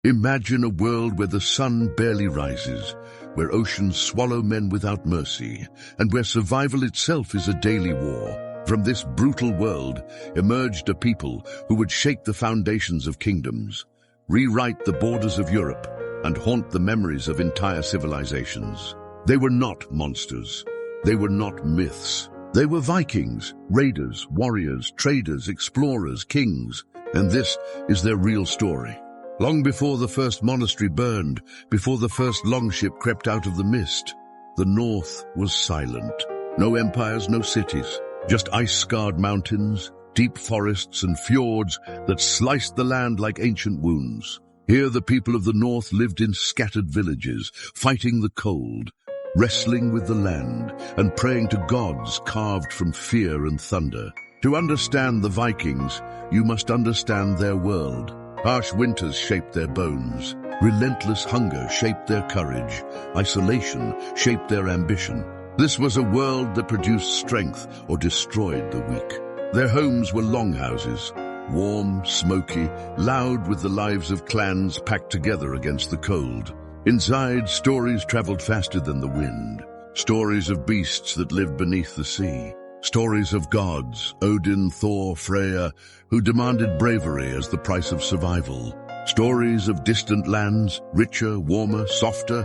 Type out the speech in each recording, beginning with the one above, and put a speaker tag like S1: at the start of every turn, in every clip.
S1: Imagine a world where the sun barely rises, where oceans swallow men without mercy, and where survival itself is a daily war. From this brutal world emerged a people who would shake the foundations of kingdoms, rewrite the borders of Europe, and haunt the memories of entire civilizations. They were not monsters. They were not myths. They were Vikings, raiders, warriors, traders, explorers, kings, and this is their real story. Long before the first monastery burned, before the first longship crept out of the mist, the north was silent. No empires, no cities, just ice-scarred mountains, deep forests and fjords that sliced the land like ancient wounds. Here the people of the north lived in scattered villages, fighting the cold, wrestling with the land, and praying to gods carved from fear and thunder. To understand the Vikings, you must understand their world. Harsh winters shaped their bones. Relentless hunger shaped their courage. Isolation shaped their ambition. This was a world that produced strength or destroyed the weak. Their homes were longhouses, warm, smoky, loud with the lives of clans packed together against the cold. Inside, stories traveled faster than the wind. Stories of beasts that lived beneath the sea. Stories of gods, Odin, Thor, Freya, who demanded bravery as the price of survival. Stories of distant lands, richer, warmer, softer.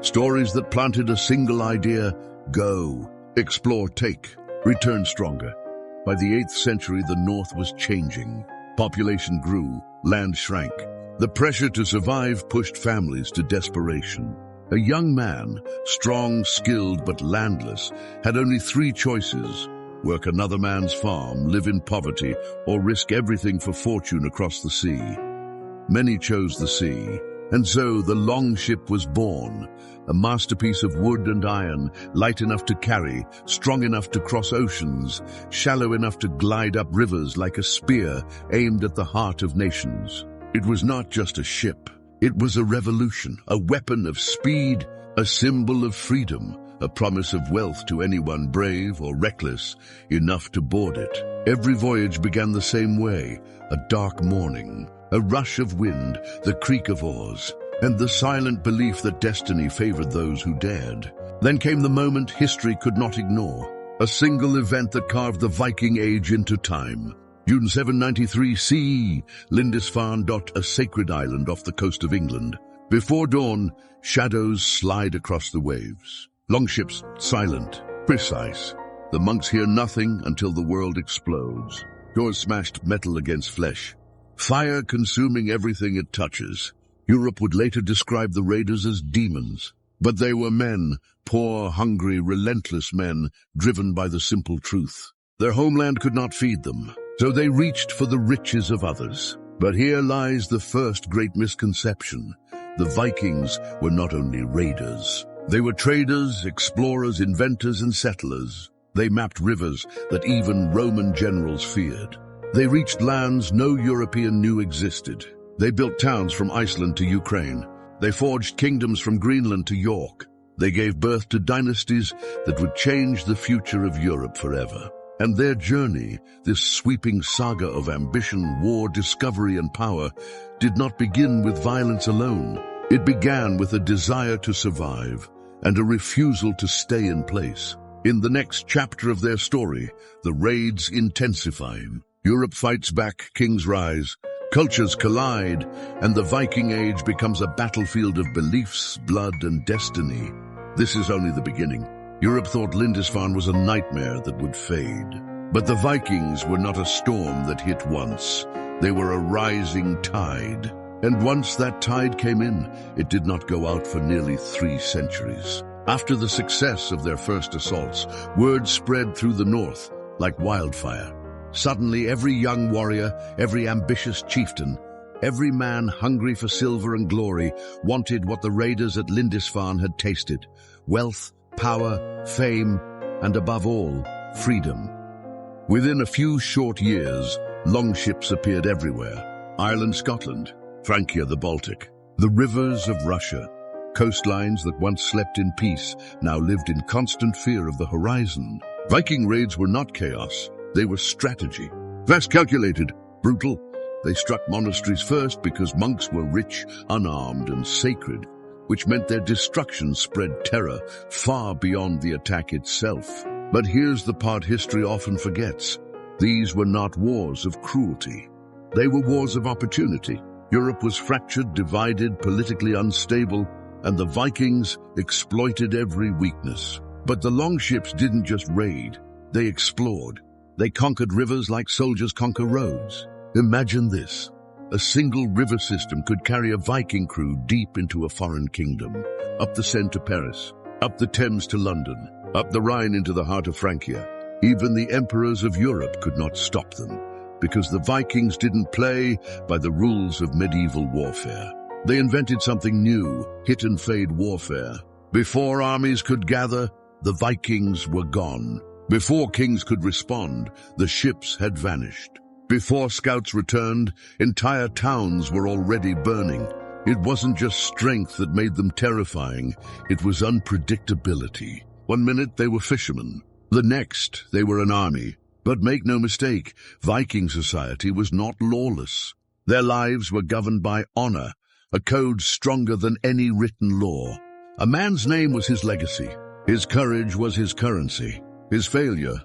S1: Stories that planted a single idea: go, explore, take, return stronger. By the 8th century, the north was changing. Population grew, land shrank. The pressure to survive pushed families to desperation. A young man, strong, skilled, but landless, had only 3 choices: work another man's farm, live in poverty, or risk everything for fortune across the sea. Many chose the sea, and so the longship was born, a masterpiece of wood and iron, light enough to carry, strong enough to cross oceans, shallow enough to glide up rivers like a spear aimed at the heart of nations. It was not just a ship. It was a revolution, a weapon of speed, a symbol of freedom, a promise of wealth to anyone brave or reckless enough to board it. Every voyage began the same way: a dark morning, a rush of wind, the creak of oars, and the silent belief that destiny favored those who dared. Then came the moment history could not ignore, a single event that carved the Viking Age into time. June 793 CE, Lindisfarne, a sacred island off the coast of England. Before dawn, shadows slide across the waves. Longships, silent, precise. The monks hear nothing until the world explodes. Doors smashed metal against flesh. Fire consuming everything it touches. Europe would later describe the raiders as demons. But they were men, poor, hungry, relentless men, driven by the simple truth. Their homeland could not feed them, so they reached for the riches of others. But here lies the first great misconception. The Vikings were not only raiders. They were traders, explorers, inventors, and settlers. They mapped rivers that even Roman generals feared. They reached lands no European knew existed. They built towns from Iceland to Ukraine. They forged kingdoms from Greenland to York. They gave birth to dynasties that would change the future of Europe forever. And their journey, this sweeping saga of ambition, war, discovery, and power, did not begin with violence alone. It began with a desire to survive and a refusal to stay in place. In the next chapter of their story, the raids intensify. Europe fights back, kings rise, cultures collide, and the Viking Age becomes a battlefield of beliefs, blood, and destiny. This is only the beginning. Europe thought Lindisfarne was a nightmare that would fade. But the Vikings were not a storm that hit once. They were a rising tide. And once that tide came in, it did not go out for nearly 3 centuries. After the success of their first assaults, word spread through the north like wildfire. Suddenly, every young warrior, every ambitious chieftain, every man hungry for silver and glory wanted what the raiders at Lindisfarne had tasted: wealth, power, fame, and above all, freedom. Within a few short years, longships appeared everywhere. Ireland, Scotland, Francia, the Baltic, the rivers of Russia, coastlines that once slept in peace now lived in constant fear of the horizon. Viking raids were not chaos, they were strategy. Fast calculated, brutal, They struck monasteries first because monks were rich, unarmed, and sacred, which meant their destruction spread terror far beyond the attack itself. But here's the part history often forgets. These were not wars of cruelty. They were wars of opportunity. Europe was fractured, divided, politically unstable, and the Vikings exploited every weakness. But the longships didn't just raid, they explored. They conquered rivers like soldiers conquer roads. Imagine this. A single river system could carry a Viking crew deep into a foreign kingdom, up the Seine to Paris, up the Thames to London, up the Rhine into the heart of Francia. Even the emperors of Europe could not stop them, because the Vikings didn't play by the rules of medieval warfare. They invented something new, hit-and-fade warfare. Before armies could gather, the Vikings were gone. Before kings could respond, the ships had vanished. Before scouts returned, entire towns were already burning. It wasn't just strength that made them terrifying, it was unpredictability. One minute they were fishermen, the next they were an army. But make no mistake, Viking society was not lawless. Their lives were governed by honor, a code stronger than any written law. A man's name was his legacy. His courage was his currency. His failure,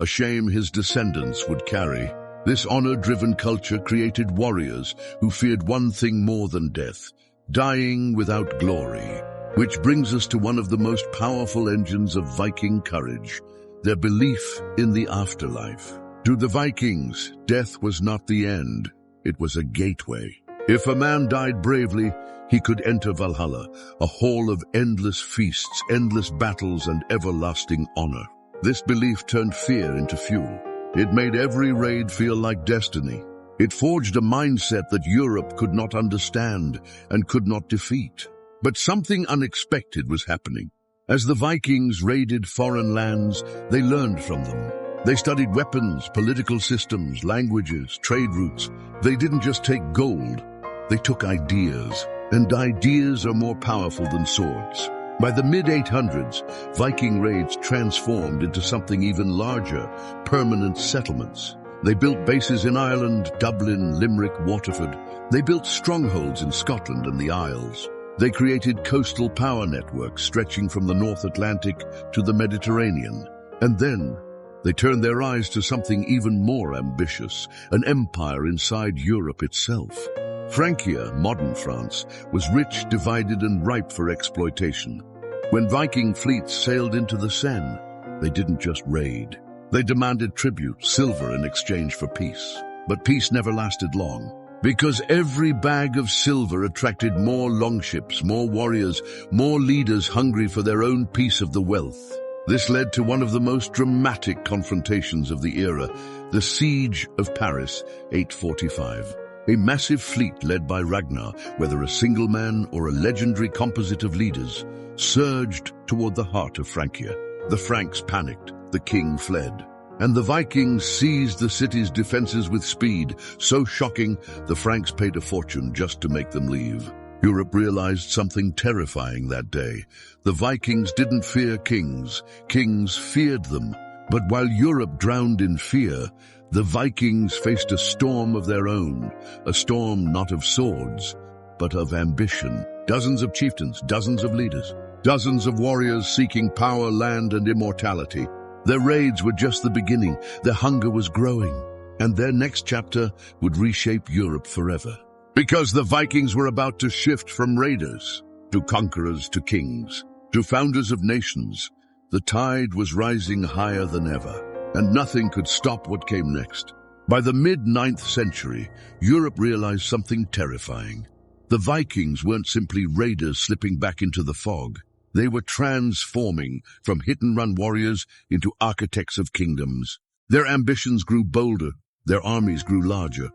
S1: a shame his descendants would carry. This honor-driven culture created warriors who feared one thing more than death, dying without glory. Which brings us to one of the most powerful engines of Viking courage, their belief in the afterlife. To the Vikings, death was not the end, it was a gateway. If a man died bravely, he could enter Valhalla, a hall of endless feasts, endless battles, and everlasting honor. This belief turned fear into fuel. It made every raid feel like destiny. It forged a mindset that Europe could not understand and could not defeat. But something unexpected was happening. As the Vikings raided foreign lands, they learned from them. They studied weapons, political systems, languages, trade routes. They didn't just take gold, they took ideas. And ideas are more powerful than swords. By the mid-800s, Viking raids transformed into something even larger, permanent settlements. They built bases in Ireland, Dublin, Limerick, Waterford. They built strongholds in Scotland and the Isles. They created coastal power networks stretching from the North Atlantic to the Mediterranean. And then, they turned their eyes to something even more ambitious, an empire inside Europe itself. Francia, modern France, was rich, divided, and ripe for exploitation. When Viking fleets sailed into the Seine, they didn't just raid. They demanded tribute, silver, in exchange for peace. But peace never lasted long, because every bag of silver attracted more longships, more warriors, more leaders hungry for their own piece of the wealth. This led to one of the most dramatic confrontations of the era, the Siege of Paris, 845. A massive fleet led by Ragnar, whether a single man or a legendary composite of leaders, surged toward the heart of Francia. The Franks panicked, the king fled, and the Vikings seized the city's defenses with speed, so shocking the Franks paid a fortune just to make them leave. Europe realized something terrifying that day. The Vikings didn't fear kings, kings feared them. But while Europe drowned in fear, the Vikings faced a storm of their own, a storm not of swords, but of ambition. Dozens of chieftains, dozens of leaders, dozens of warriors seeking power, land, and immortality. Their raids were just the beginning, their hunger was growing, and their next chapter would reshape Europe forever. Because the Vikings were about to shift from raiders to conquerors to kings, to founders of nations. The tide was rising higher than ever, and nothing could stop what came next. By the mid-9th century, Europe realized something terrifying. The Vikings weren't simply raiders slipping back into the fog. They were transforming from hit-and-run warriors into architects of kingdoms. Their ambitions grew bolder, their armies grew larger,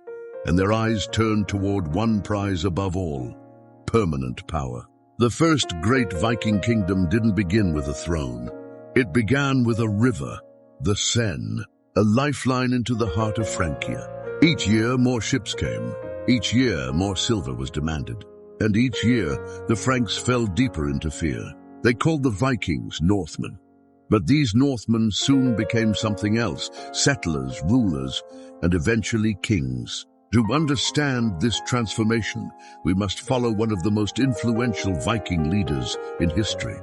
S1: and their eyes turned toward one prize above all, permanent power. The first great Viking kingdom didn't begin with a throne. It began with a river, the Seine, a lifeline into the heart of Francia. Each year, more ships came. Each year, more silver was demanded. And each year, the Franks fell deeper into fear. They called the Vikings Northmen. But these Northmen soon became something else, settlers, rulers, and eventually kings. To understand this transformation, we must follow one of the most influential Viking leaders in history,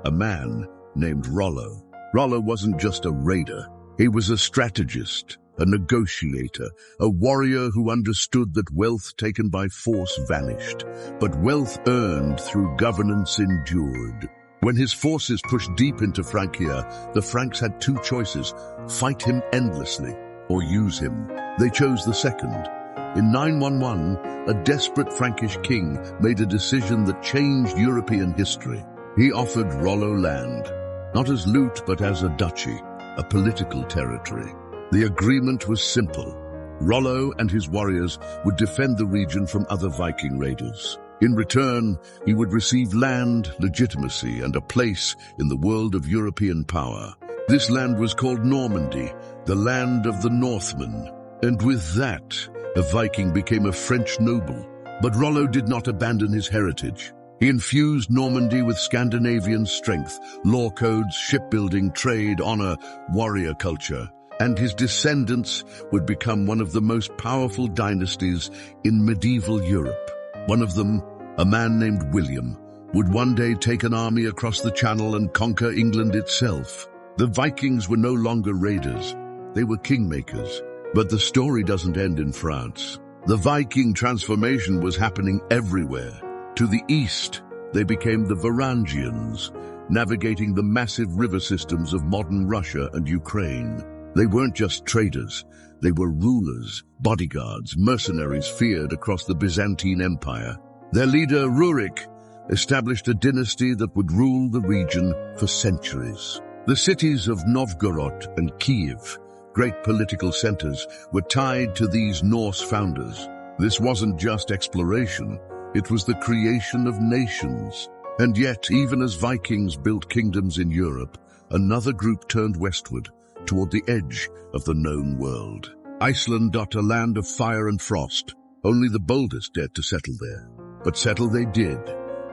S1: a man named Rollo. Rollo wasn't just a raider. He was a strategist, a negotiator, a warrior who understood that wealth taken by force vanished, but wealth earned through governance endured. When his forces pushed deep into Francia, the Franks had two choices: fight him endlessly or use him. They chose the second. In 911, a desperate Frankish king made a decision that changed European history. He offered Rollo land, not as loot but as a duchy, a political territory. The agreement was simple. Rollo and his warriors would defend the region from other Viking raiders. In return, he would receive land, legitimacy, and a place in the world of European power. This land was called Normandy, the land of the Northmen. And with that, a Viking became a French noble. But Rollo did not abandon his heritage. He infused Normandy with Scandinavian strength, law codes, shipbuilding, trade, honor, warrior culture. And his descendants would become one of the most powerful dynasties in medieval Europe. One of them, a man named William, would one day take an army across the Channel and conquer England itself. The Vikings were no longer raiders. They were kingmakers. But the story doesn't end in France. The Viking transformation was happening everywhere. To the east, they became the Varangians, navigating the massive river systems of modern Russia and Ukraine. They weren't just traders. They were rulers, bodyguards, mercenaries feared across the Byzantine Empire. Their leader, Rurik, established a dynasty that would rule the region for centuries. The cities of Novgorod and Kiev, great political centers, were tied to these Norse founders. This wasn't just exploration. It was the creation of nations. And yet, even as Vikings built kingdoms in Europe, another group turned westward, toward the edge of the known world. Iceland, a land of fire and frost. Only the boldest dared to settle there. But settle they did,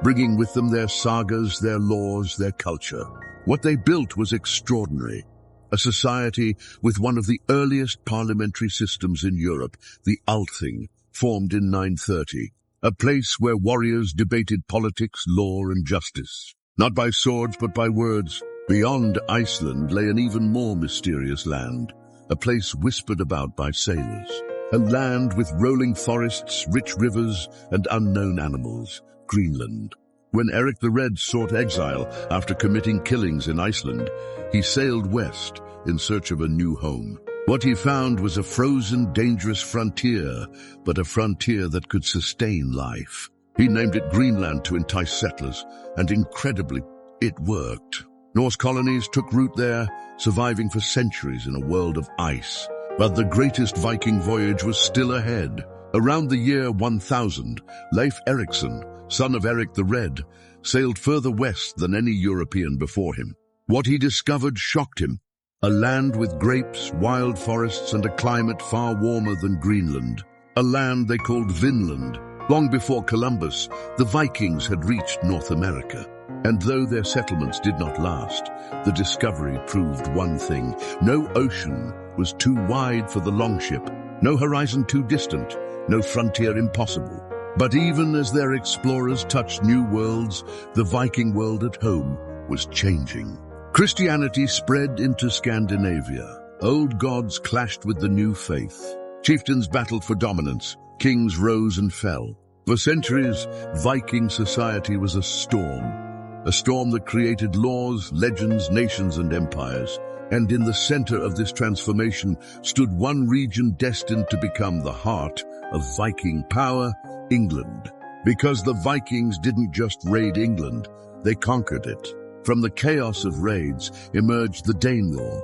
S1: bringing with them their sagas, their laws, their culture. What they built was extraordinary. A society with one of the earliest parliamentary systems in Europe, the Althing, formed in 930. A place where warriors debated politics, law, and justice. Not by swords, but by words. Beyond Iceland lay an even more mysterious land, a place whispered about by sailors. A land with rolling forests, rich rivers, and unknown animals, Greenland. When Eric the Red sought exile after committing killings in Iceland, he sailed west in search of a new home. What he found was a frozen, dangerous frontier, but a frontier that could sustain life. He named it Greenland to entice settlers, and incredibly, it worked. Norse colonies took root there, surviving for centuries in a world of ice. But the greatest Viking voyage was still ahead. Around the year 1000, Leif Erikson, son of Eric the Red, sailed further west than any European before him. What he discovered shocked him. A land with grapes, wild forests, and a climate far warmer than Greenland. A land they called Vinland. Long before Columbus, the Vikings had reached North America. And though their settlements did not last, the discovery proved one thing. No ocean was too wide for the longship, no horizon too distant, no frontier impossible. But even as their explorers touched new worlds, the Viking world at home was changing. Christianity spread into Scandinavia. Old gods clashed with the new faith. Chieftains battled for dominance. Kings rose and fell. For centuries, Viking society was a storm that created laws, legends, nations, and empires. And in the center of this transformation stood one region destined to become the heart of Viking power, England. Because the Vikings didn't just raid England, they conquered it. From the chaos of raids emerged the Danelaw,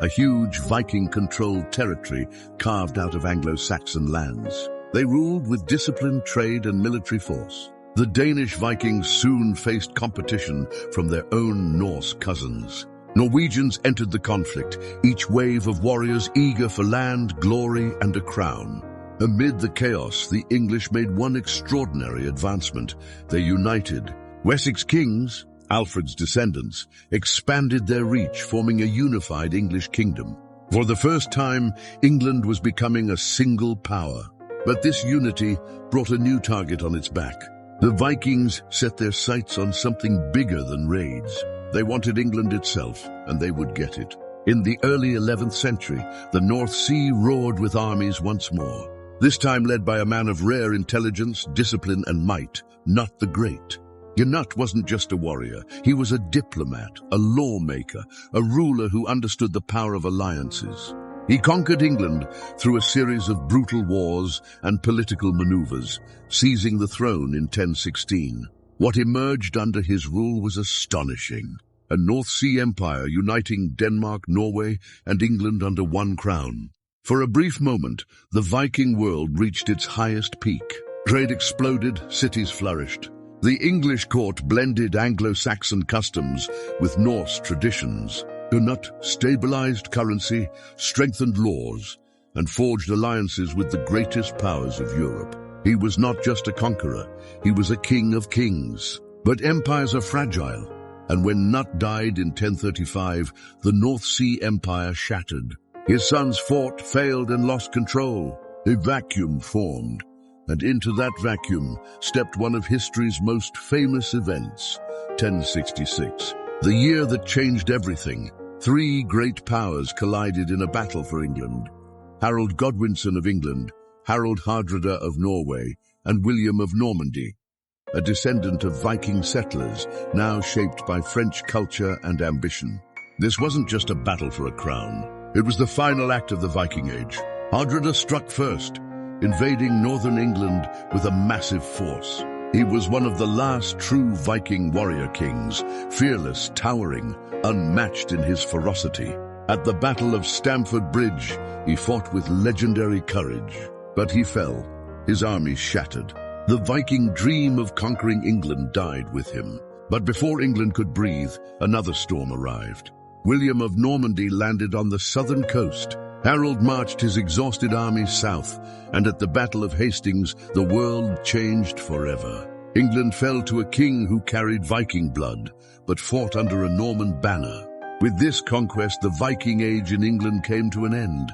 S1: a huge Viking-controlled territory carved out of Anglo-Saxon lands. They ruled with discipline, trade, and military force. The Danish Vikings soon faced competition from their own Norse cousins. Norwegians entered the conflict, each wave of warriors eager for land, glory, and a crown. Amid the chaos, the English made one extraordinary advancement. They united. Wessex kings, Alfred's descendants, expanded their reach, forming a unified English kingdom. For the first time, England was becoming a single power. But this unity brought a new target on its back. The Vikings set their sights on something bigger than raids. They wanted England itself, and they would get it. In the early 11th century, the North Sea roared with armies once more, this time led by a man of rare intelligence, discipline, and might, Knut the Great. Knut wasn't just a warrior. He was a diplomat, a lawmaker, a ruler who understood the power of alliances. He conquered England through a series of brutal wars and political maneuvers, seizing the throne in 1016. What emerged under his rule was astonishing. A North Sea empire uniting Denmark, Norway, and England under one crown. For a brief moment, the Viking world reached its highest peak. Trade exploded, cities flourished. The English court blended Anglo-Saxon customs with Norse traditions. Knut stabilized currency, strengthened laws, and forged alliances with the greatest powers of Europe. He was not just a conqueror, he was a king of kings. But empires are fragile, and when Knut died in 1035, the North Sea Empire shattered. His sons fought, failed, and lost control. A vacuum formed, and into that vacuum stepped one of history's most famous events, 1066. The year that changed everything. Three great powers collided in a battle for England. Harold Godwinson of England, Harold Hardrada of Norway, and William of Normandy, a descendant of Viking settlers, now shaped by French culture and ambition. This wasn't just a battle for a crown. It was the final act of the Viking Age. Hardrada struck first, invading northern England with a massive force. He was one of the last true Viking warrior kings, fearless, towering, unmatched in his ferocity. At the Battle of Stamford Bridge, he fought with legendary courage. But he fell, his army shattered. The Viking dream of conquering England died with him. But before England could breathe, another storm arrived. William of Normandy landed on the southern coast. Harold marched his exhausted army south, and at the Battle of Hastings, the world changed forever. England fell to a king who carried Viking blood, but fought under a Norman banner. With this conquest, the Viking Age in England came to an end,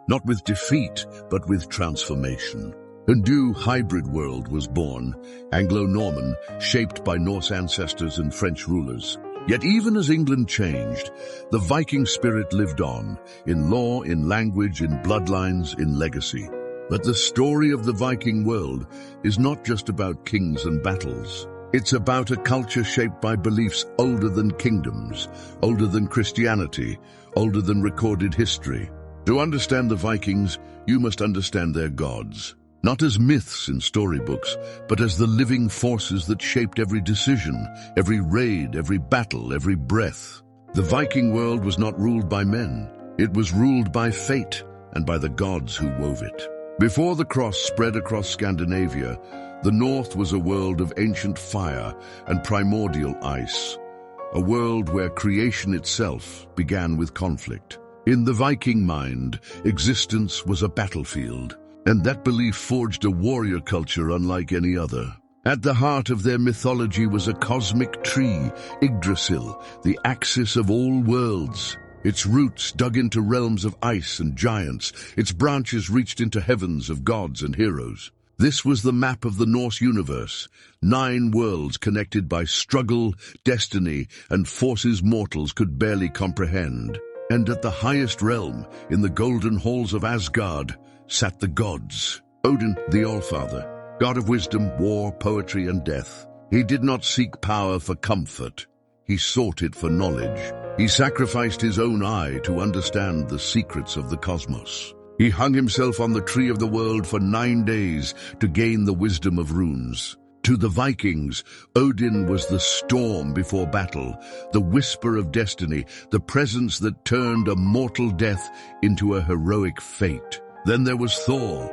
S1: not with defeat, but with transformation. A new hybrid world was born, Anglo-Norman, shaped by Norse ancestors and French rulers. Yet even as England changed, the Viking spirit lived on, in law, in language, in bloodlines, in legacy. But the story of the Viking world is not just about kings and battles. It's about a culture shaped by beliefs older than kingdoms, older than Christianity, older than recorded history. To understand the Vikings, you must understand their gods. Not as myths in storybooks, but as the living forces that shaped every decision, every raid, every battle, every breath. The Viking world was not ruled by men. It was ruled by fate and by the gods who wove it. Before the cross spread across Scandinavia, the north was a world of ancient fire and primordial ice, a world where creation itself began with conflict. In the Viking mind, existence was a battlefield, and that belief forged a warrior culture unlike any other. At the heart of their mythology was a cosmic tree, Yggdrasil, the axis of all worlds. Its roots dug into realms of ice and giants, its branches reached into heavens of gods and heroes. This was the map of the Norse universe, 9 worlds connected by struggle, destiny, and forces mortals could barely comprehend. And at the highest realm, in the golden halls of Asgard, sat the gods. Odin, the Allfather, god of wisdom, war, poetry, and death. He did not seek power for comfort. He sought it for knowledge. He sacrificed his own eye to understand the secrets of the cosmos. He hung himself on the tree of the world for 9 days to gain the wisdom of runes. To the Vikings, Odin was the storm before battle, the whisper of destiny, the presence that turned a mortal death into a heroic fate. Then there was Thor,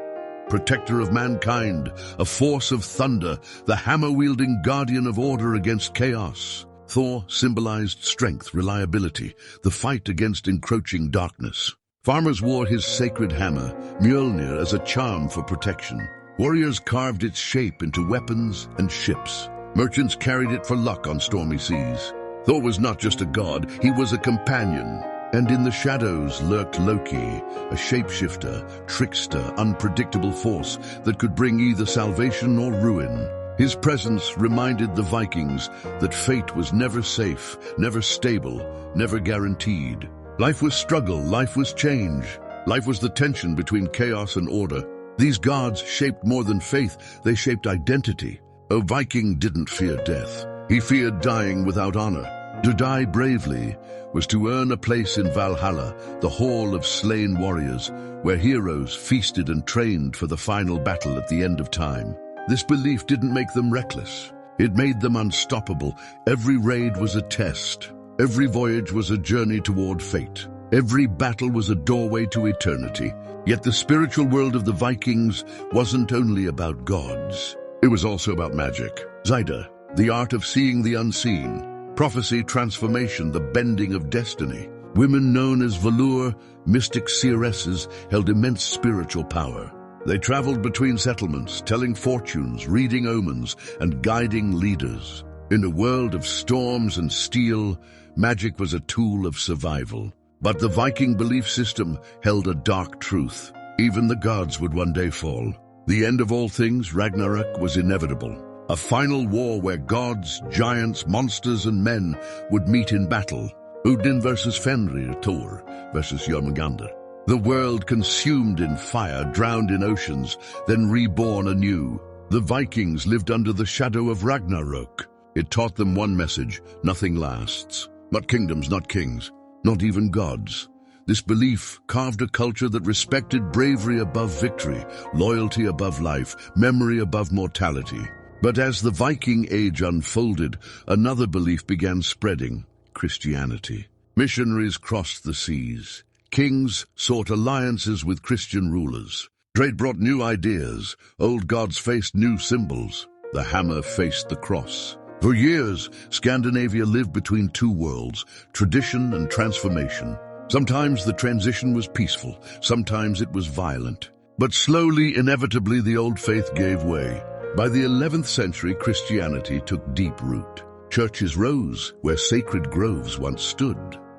S1: protector of mankind, a force of thunder, the hammer-wielding guardian of order against chaos. Thor symbolized strength, reliability, the fight against encroaching darkness. Farmers wore his sacred hammer, Mjolnir, as a charm for protection. Warriors carved its shape into weapons and ships. Merchants carried it for luck on stormy seas. Thor was not just a god, he was a companion. And in the shadows lurked Loki, a shapeshifter, trickster, unpredictable force that could bring either salvation or ruin. His presence reminded the Vikings that fate was never safe, never stable, never guaranteed. Life was struggle, life was change. Life was the tension between chaos and order. These gods shaped more than faith, they shaped identity. A Viking didn't fear death. He feared dying without honor. To die bravely was to earn a place in Valhalla, the hall of slain warriors, where heroes feasted and trained for the final battle at the end of time. This belief didn't make them reckless. It made them unstoppable. Every raid was a test. Every voyage was a journey toward fate. Every battle was a doorway to eternity. Yet the spiritual world of the Vikings wasn't only about gods. It was also about magic. Zida, the art of seeing the unseen. Prophecy, transformation, the bending of destiny. Women known as Valur, mystic seeresses, held immense spiritual power. They traveled between settlements, telling fortunes, reading omens, and guiding leaders. In a world of storms and steel, magic was a tool of survival. But the Viking belief system held a dark truth. Even the gods would one day fall. The end of all things, Ragnarok, was inevitable. A final war where gods, giants, monsters, and men would meet in battle. Odin versus Fenrir, Thor versus Jormungandr. The world consumed in fire, drowned in oceans, then reborn anew. The Vikings lived under the shadow of Ragnarok. It taught them one message: nothing lasts. Not kingdoms, not kings, not even gods. This belief carved a culture that respected bravery above victory, loyalty above life, memory above mortality. But as the Viking Age unfolded, another belief began spreading: Christianity. Missionaries crossed the seas. Kings sought alliances with Christian rulers. Trade brought new ideas. Old gods faced new symbols. The hammer faced the cross. For years, Scandinavia lived between two worlds, tradition and transformation. Sometimes the transition was peaceful, sometimes it was violent. But slowly, inevitably, the old faith gave way. By the 11th century, Christianity took deep root. Churches rose where sacred groves once stood.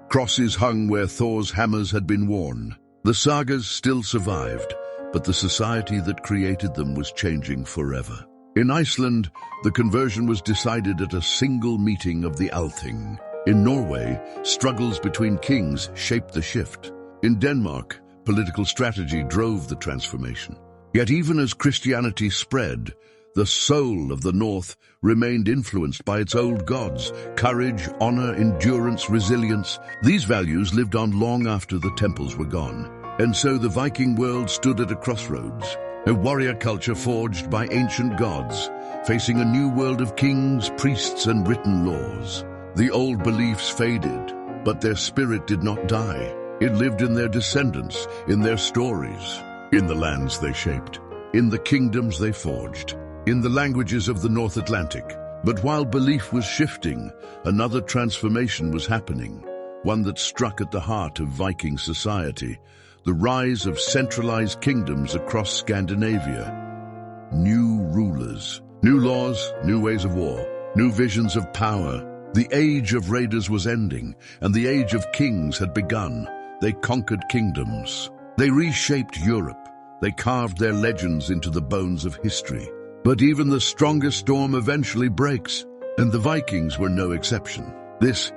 S1: Crosses hung where Thor's hammers had been worn. The sagas still survived, but the society that created them was changing forever. In Iceland, the conversion was decided at a single meeting of the Althing. In Norway, struggles between kings shaped the shift. In Denmark, political strategy drove the transformation. Yet even as Christianity spread, the soul of the North remained influenced by its old gods: courage, honor, endurance, resilience. These values lived on long after the temples were gone. And so the Viking world stood at a crossroads, a warrior culture forged by ancient gods, facing a new world of kings, priests, and written laws. The old beliefs faded, but their spirit did not die. It lived in their descendants, in their stories, in the lands they shaped, in the kingdoms they forged, in the languages of the North Atlantic. But while belief was shifting, another transformation was happening, one that struck at the heart of Viking society: the rise of centralized kingdoms across Scandinavia. New rulers, new laws, new ways of war, new visions of power. The age of raiders was ending, and the age of kings had begun. They conquered kingdoms. They reshaped Europe. They carved their legends into the bones of history. But even the strongest storm eventually breaks, and the Vikings were no exception. This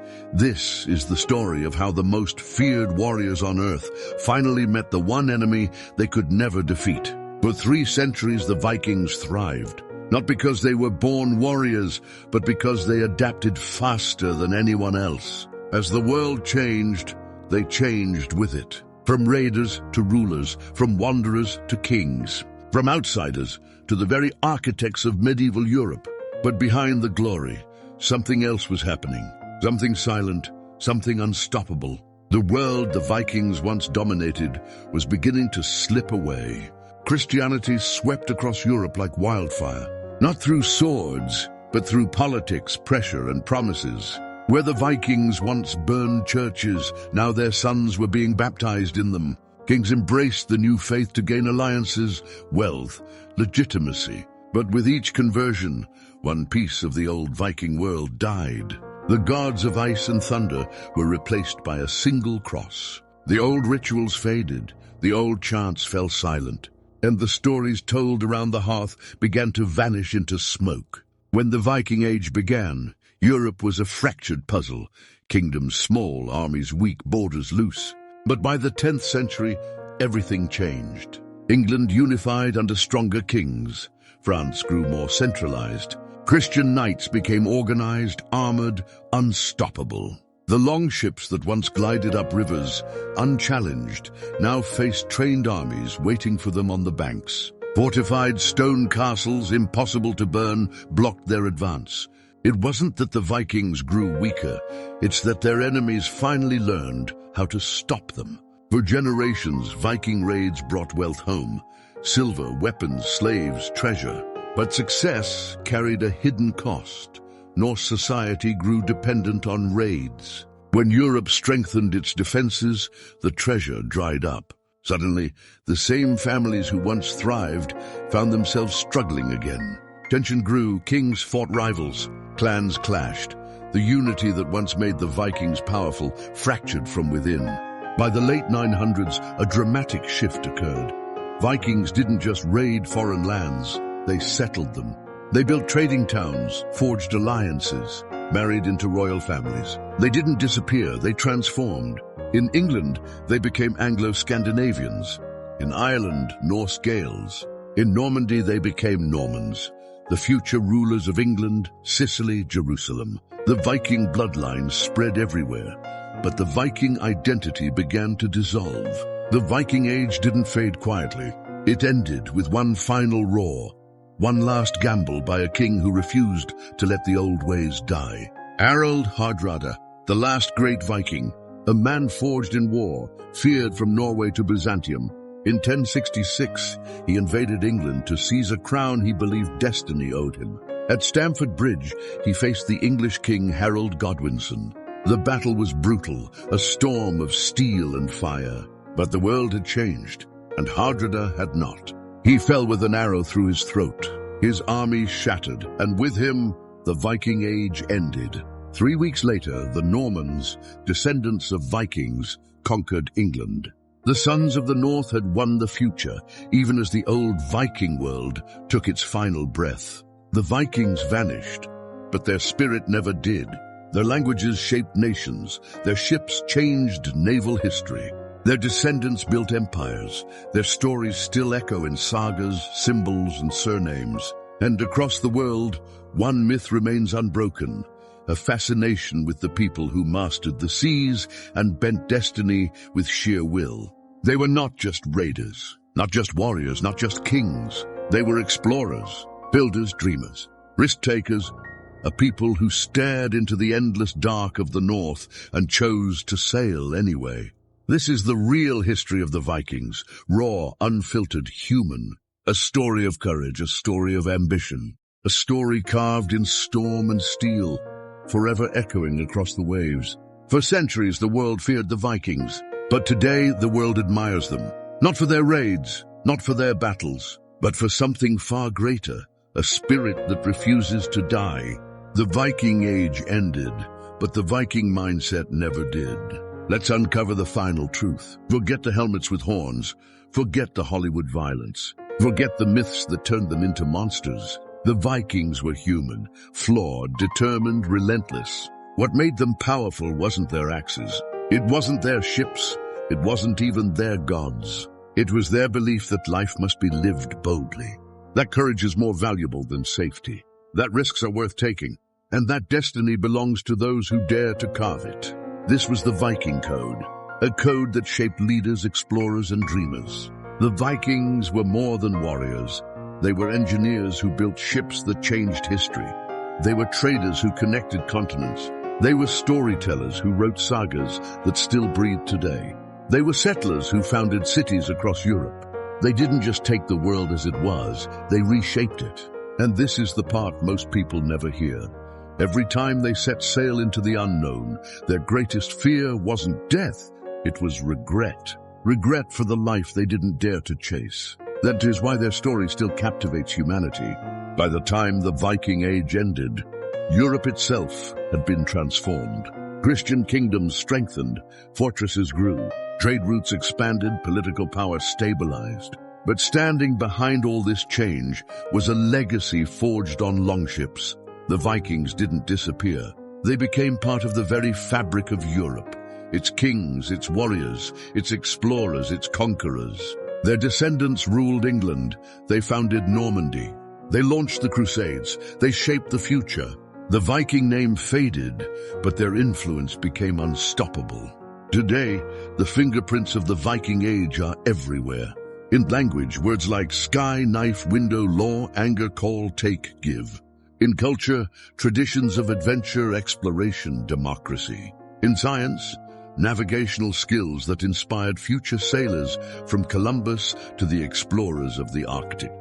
S1: is the story of how the most feared warriors on earth finally met the one enemy they could never defeat. For 3 centuries, the Vikings thrived, not because they were born warriors, but because they adapted faster than anyone else. As the world changed, they changed with it. From raiders to rulers, from wanderers to kings, from outsiders to the very architects of medieval Europe. But behind the glory, something else was happening. Something silent, something unstoppable. The world the Vikings once dominated was beginning to slip away. Christianity swept across Europe like wildfire, not through swords, but through politics, pressure, and promises. Where the Vikings once burned churches, now their sons were being baptized in them. Kings embraced the new faith to gain alliances, wealth, legitimacy. But with each conversion, one piece of the old Viking world died. The gods of ice and thunder were replaced by a single cross. The old rituals faded, the old chants fell silent, and the stories told around the hearth began to vanish into smoke. When the Viking Age began, Europe was a fractured puzzle, kingdoms small, armies weak, borders loose. But by the 10th century, everything changed. England unified under stronger kings. France grew more centralized. Christian knights became organized, armored, unstoppable. The longships that once glided up rivers, unchallenged, now faced trained armies waiting for them on the banks. Fortified stone castles, impossible to burn, blocked their advance. It wasn't that the Vikings grew weaker, it's that their enemies finally learned how to stop them. For generations, Viking raids brought wealth home. Silver, weapons, slaves, treasure. But success carried a hidden cost. Norse society grew dependent on raids. When Europe strengthened its defenses, the treasure dried up. Suddenly, the same families who once thrived found themselves struggling again. Tension grew, kings fought rivals, clans clashed. The unity that once made the Vikings powerful fractured from within. By the late 900s, a dramatic shift occurred. Vikings didn't just raid foreign lands, they settled them. They built trading towns, forged alliances, married into royal families. They didn't disappear, they transformed. In England, they became Anglo-Scandinavians. In Ireland, Norse Gaels. In Normandy, they became Normans, the future rulers of England, Sicily, Jerusalem. The Viking bloodlines spread everywhere, but the Viking identity began to dissolve. The Viking Age didn't fade quietly. It ended with one final roar, one last gamble by a king who refused to let the old ways die. Harald Hardrada, the last great Viking, a man forged in war, feared from Norway to Byzantium. In 1066, he invaded England to seize a crown he believed destiny owed him. At Stamford Bridge, he faced the English king Harold Godwinson. The battle was brutal, a storm of steel and fire. But the world had changed, and Hardrada had not. He fell with an arrow through his throat. His army shattered, and with him, the Viking Age ended. 3 weeks later, the Normans, descendants of Vikings, conquered England. The sons of the North had won the future, even as the old Viking world took its final breath. The Vikings vanished, but their spirit never did. Their languages shaped nations, their ships changed naval history. Their descendants built empires. Their stories still echo in sagas, symbols, and surnames. And across the world, one myth remains unbroken, a fascination with the people who mastered the seas and bent destiny with sheer will. They were not just raiders, not just warriors, not just kings. They were explorers, builders, dreamers, risk-takers, a people who stared into the endless dark of the North and chose to sail anyway. This is the real history of the Vikings, raw, unfiltered, human. A story of courage, a story of ambition, a story carved in storm and steel, forever echoing across the waves. For centuries, the world feared the Vikings, but today the world admires them, not for their raids, not for their battles, but for something far greater, a spirit that refuses to die. The Viking Age ended, but the Viking mindset never did. Let's uncover the final truth. Forget the helmets with horns. Forget the Hollywood violence. Forget the myths that turned them into monsters. The Vikings were human, flawed, determined, relentless. What made them powerful wasn't their axes. It wasn't their ships. It wasn't even their gods. It was their belief that life must be lived boldly. That courage is more valuable than safety. That risks are worth taking. And that destiny belongs to those who dare to carve it. This was the Viking Code, a code that shaped leaders, explorers, and dreamers. The Vikings were more than warriors. They were engineers who built ships that changed history. They were traders who connected continents. They were storytellers who wrote sagas that still breathe today. They were settlers who founded cities across Europe. They didn't just take the world as it was, they reshaped it. And this is the part most people never hear. Every time they set sail into the unknown, their greatest fear wasn't death, it was regret. Regret for the life they didn't dare to chase. That is why their story still captivates humanity. By the time the Viking Age ended, Europe itself had been transformed. Christian kingdoms strengthened, fortresses grew, trade routes expanded, political power stabilized. But standing behind all this change was a legacy forged on longships. The Vikings didn't disappear. They became part of the very fabric of Europe. Its kings, its warriors, its explorers, its conquerors. Their descendants ruled England. They founded Normandy. They launched the Crusades. They shaped the future. The Viking name faded, but their influence became unstoppable. Today, the fingerprints of the Viking Age are everywhere. In language, words like sky, knife, window, law, anger, call, take, give. In culture, traditions of adventure, exploration, democracy. In science, navigational skills that inspired future sailors from Columbus to the explorers of the Arctic.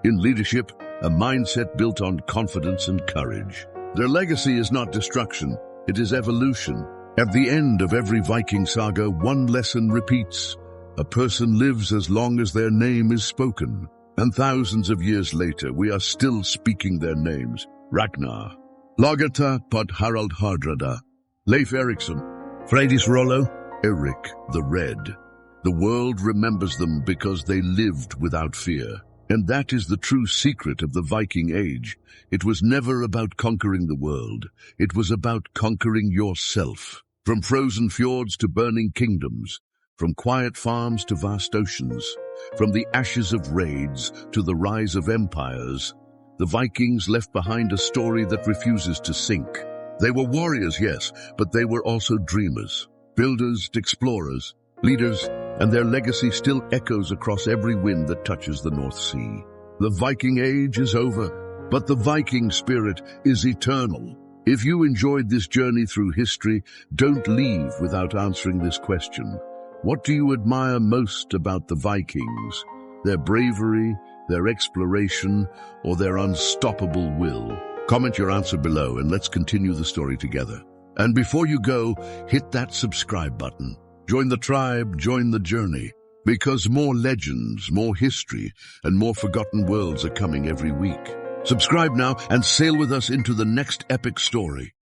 S1: In leadership, a mindset built on confidence and courage. Their legacy is not destruction, it is evolution. At the end of every Viking saga, one lesson repeats. A person lives as long as their name is spoken. And thousands of years later, we are still speaking their names. Ragnar, Lagertha pot Harald Hardrada, Leif Erikson, Freydis Rollo, Eric the Red. The world remembers them because they lived without fear. And that is the true secret of the Viking Age. It was never about conquering the world. It was about conquering yourself. From frozen fjords to burning kingdoms, from quiet farms to vast oceans, from the ashes of raids to the rise of empires, the Vikings left behind a story that refuses to sink. They were warriors, yes, but they were also dreamers, builders, explorers, leaders, and their legacy still echoes across every wind that touches the North Sea. The Viking Age is over, but the Viking spirit is eternal. If you enjoyed this journey through history, don't leave without answering this question. What do you admire most about the Vikings? Their bravery, their exploration, or their unstoppable will? Comment your answer below and let's continue the story together. And before you go, hit that subscribe button. Join the tribe, join the journey, because more legends, more history, and more forgotten worlds are coming every week. Subscribe now and sail with us into the next epic story.